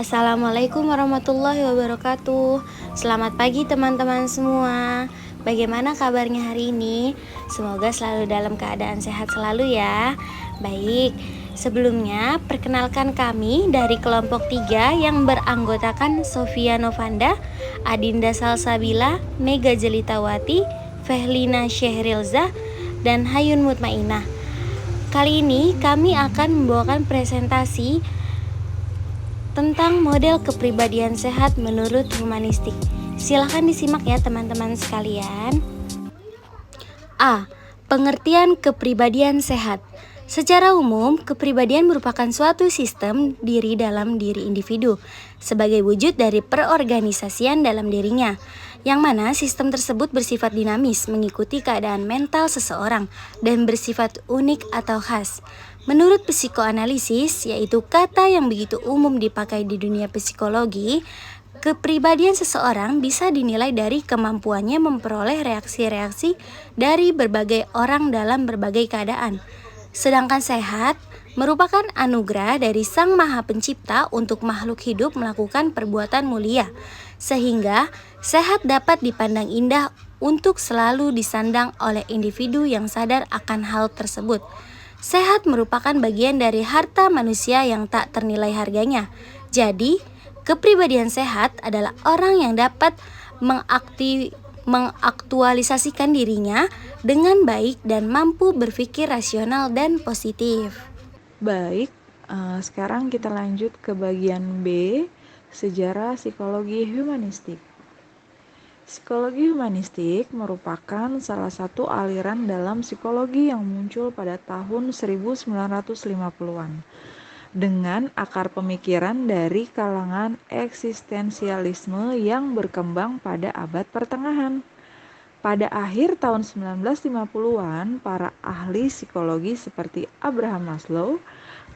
Assalamualaikum warahmatullahi wabarakatuh. Selamat pagi teman-teman semua. Bagaimana kabarnya hari ini? Semoga selalu dalam keadaan sehat selalu ya. Baik, sebelumnya perkenalkan kami dari kelompok 3 yang beranggotakan Sofia Novanda, Adinda Salsabila, Mega Jelitawati, Fehlina Syehrilzah, dan Hayun Mutmainah. Kali ini kami akan membawakan presentasi tentang model kepribadian sehat menurut humanistik. Silahkan disimak ya teman-teman sekalian. A. Pengertian kepribadian sehat. Secara umum, kepribadian merupakan suatu sistem diri dalam diri individu sebagai wujud dari perorganisasian dalam dirinya, yang mana sistem tersebut bersifat dinamis mengikuti keadaan mental seseorang dan bersifat unik atau khas. Menurut psikoanalisis, yaitu kata yang begitu umum dipakai di dunia psikologi, kepribadian seseorang bisa dinilai dari kemampuannya memperoleh reaksi-reaksi dari berbagai orang dalam berbagai keadaan. Sedangkan sehat merupakan anugerah dari Sang Maha Pencipta untuk makhluk hidup melakukan perbuatan mulia, sehingga sehat dapat dipandang indah untuk selalu disandang oleh individu yang sadar akan hal tersebut. Sehat merupakan bagian dari harta manusia yang tak ternilai harganya. Jadi, kepribadian sehat adalah orang yang dapat mengaktualisasikan dirinya dengan baik dan mampu berpikir rasional dan positif. Baik, sekarang kita lanjut ke bagian B, sejarah psikologi humanistik. Psikologi humanistik merupakan salah satu aliran dalam psikologi yang muncul pada tahun 1950-an dengan akar pemikiran dari kalangan eksistensialisme yang berkembang pada abad pertengahan. Pada akhir tahun 1950-an, para ahli psikologi seperti Abraham Maslow,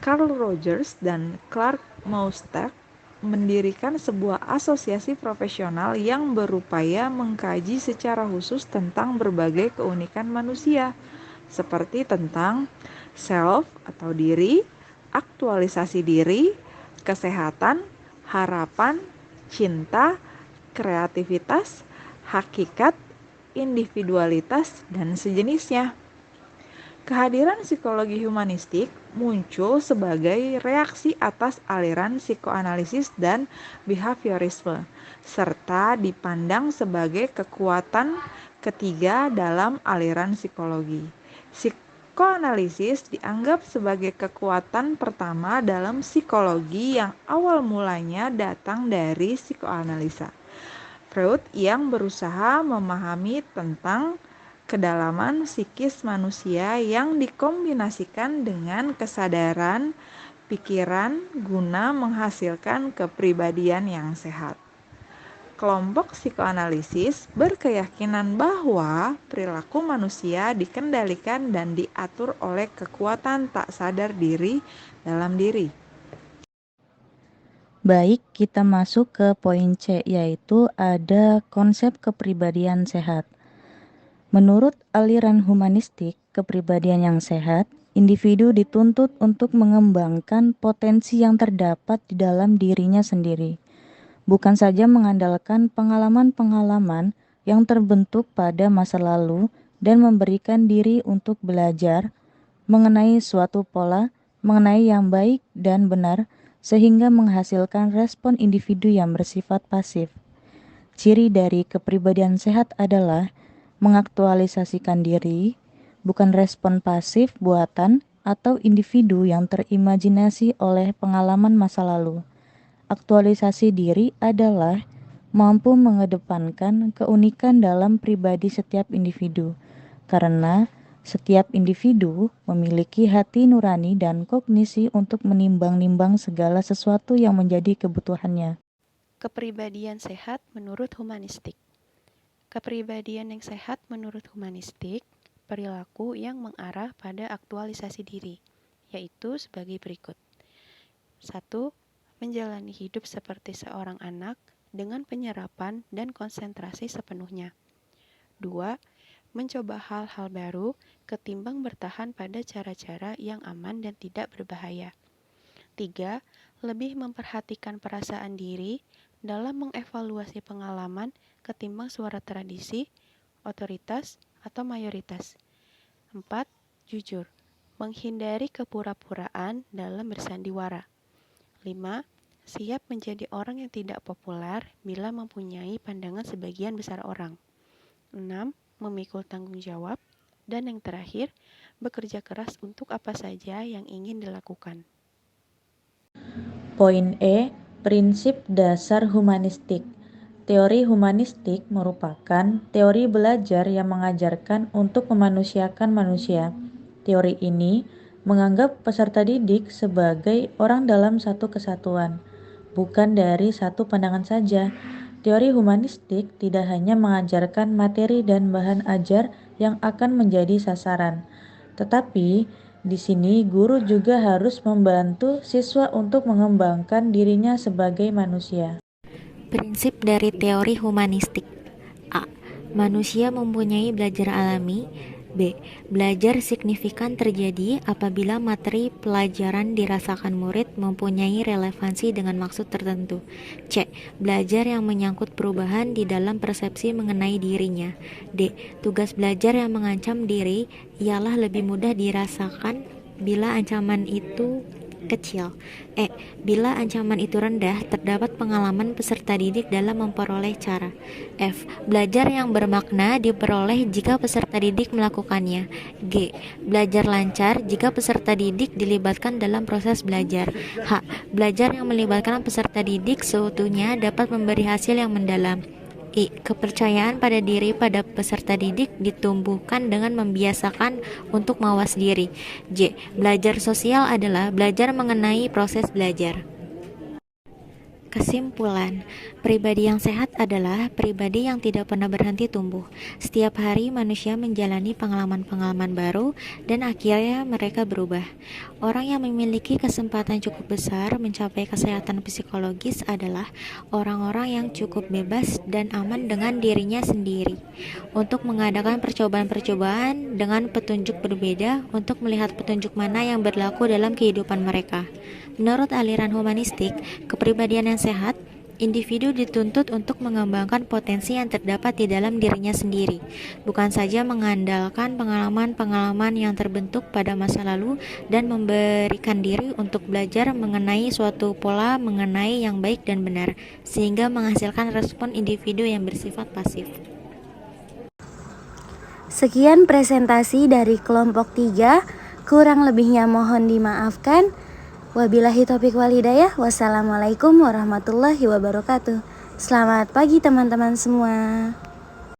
Carl Rogers, dan Clark Moustak mendirikan sebuah asosiasi profesional yang berupaya mengkaji secara khusus tentang berbagai keunikan manusia, seperti tentang self atau diri, aktualisasi diri, kesehatan, harapan, cinta, kreativitas, hakikat, individualitas, dan sejenisnya. Kehadiran psikologi humanistik muncul sebagai reaksi atas aliran psikoanalisis dan behaviorisme, serta dipandang sebagai kekuatan ketiga dalam aliran psikologi. Psikoanalisis dianggap sebagai kekuatan pertama dalam psikologi yang awal mulanya datang dari psikoanalisa. Freud yang berusaha memahami tentang kedalaman psikis manusia yang dikombinasikan dengan kesadaran pikiran guna menghasilkan kepribadian yang sehat. Kelompok psikoanalisis berkeyakinan bahwa perilaku manusia dikendalikan dan diatur oleh kekuatan tak sadar diri dalam diri. Baik, kita masuk ke poin C, yaitu ada konsep kepribadian sehat. Menurut aliran humanistik, kepribadian yang sehat, individu dituntut untuk mengembangkan potensi yang terdapat di dalam dirinya sendiri, bukan saja mengandalkan pengalaman-pengalaman yang terbentuk pada masa lalu dan memberikan diri untuk belajar mengenai suatu pola, mengenai yang baik dan benar, sehingga menghasilkan respon individu yang bersifat pasif. Ciri dari kepribadian sehat adalah mengaktualisasikan diri, bukan respon pasif buatan atau individu yang terimajinasi oleh pengalaman masa lalu. Aktualisasi diri adalah mampu mengedepankan keunikan dalam pribadi setiap individu, karena setiap individu memiliki hati nurani dan kognisi untuk menimbang-nimbang segala sesuatu yang menjadi kebutuhannya. Kepribadian sehat menurut humanistik. Kepribadian yang sehat menurut humanistik, perilaku yang mengarah pada aktualisasi diri, yaitu sebagai berikut. 1. Menjalani hidup seperti seorang anak dengan penyerapan dan konsentrasi sepenuhnya. 2. Mencoba hal-hal baru ketimbang bertahan pada cara-cara yang aman dan tidak berbahaya. 3. lebih memperhatikan perasaan diri dalam mengevaluasi pengalaman ketimbang suara tradisi, otoritas, atau mayoritas. 4. Jujur, menghindari kepura-puraan dalam bersandiwara. 5. Siap menjadi orang yang tidak populer bila mempunyai pandangan sebagian besar orang. 6. Memikul tanggung jawab. Dan yang terakhir, bekerja keras untuk apa saja yang ingin dilakukan. Poin E. Prinsip dasar humanistik. Teori humanistik merupakan teori belajar yang mengajarkan untuk memanusiakan manusia. Teori ini menganggap peserta didik sebagai orang dalam satu kesatuan, bukan dari satu pandangan saja. Teori humanistik tidak hanya mengajarkan materi dan bahan ajar yang akan menjadi sasaran, tetapi di sini guru juga harus membantu siswa untuk mengembangkan dirinya sebagai manusia. Prinsip dari teori humanistik. A. Manusia mempunyai belajar alami. B. Belajar signifikan terjadi apabila materi pelajaran dirasakan murid mempunyai relevansi dengan maksud tertentu. C. Belajar yang menyangkut perubahan di dalam persepsi mengenai dirinya. D. Tugas belajar yang mengancam diri ialah lebih mudah dirasakan bila ancaman itu kecil. E. Bila ancaman itu rendah, terdapat pengalaman peserta didik dalam memperoleh cara. F. Belajar yang bermakna diperoleh jika peserta didik melakukannya. G. Belajar lancar jika peserta didik dilibatkan dalam proses belajar. H. Belajar yang melibatkan peserta didik seutuhnya dapat memberi hasil yang mendalam. I. Kepercayaan pada diri pada peserta didik ditumbuhkan dengan membiasakan untuk mawas diri. J. Belajar sosial adalah belajar mengenai proses belajar. Kesimpulan, pribadi yang sehat adalah pribadi yang tidak pernah berhenti tumbuh. Setiap hari manusia menjalani pengalaman-pengalaman baru dan akhirnya mereka berubah. Orang yang memiliki kesempatan cukup besar mencapai kesehatan psikologis adalah orang-orang yang cukup bebas dan aman dengan dirinya sendiri untuk mengadakan percobaan-percobaan dengan petunjuk berbeda untuk melihat petunjuk mana yang berlaku dalam kehidupan mereka. Menurut aliran humanistik, kepribadian yang sehat, individu dituntut untuk mengembangkan potensi yang terdapat di dalam dirinya sendiri, bukan saja mengandalkan pengalaman-pengalaman yang terbentuk pada masa lalu dan memberikan diri untuk belajar mengenai suatu pola mengenai yang baik dan benar, sehingga menghasilkan respon individu yang bersifat pasif. Sekian presentasi dari kelompok 3, kurang lebihnya mohon dimaafkan. Wabillahi taufiq wal hidayah. Wassalamualaikum warahmatullahi wabarakatuh. Selamat pagi teman-teman semua.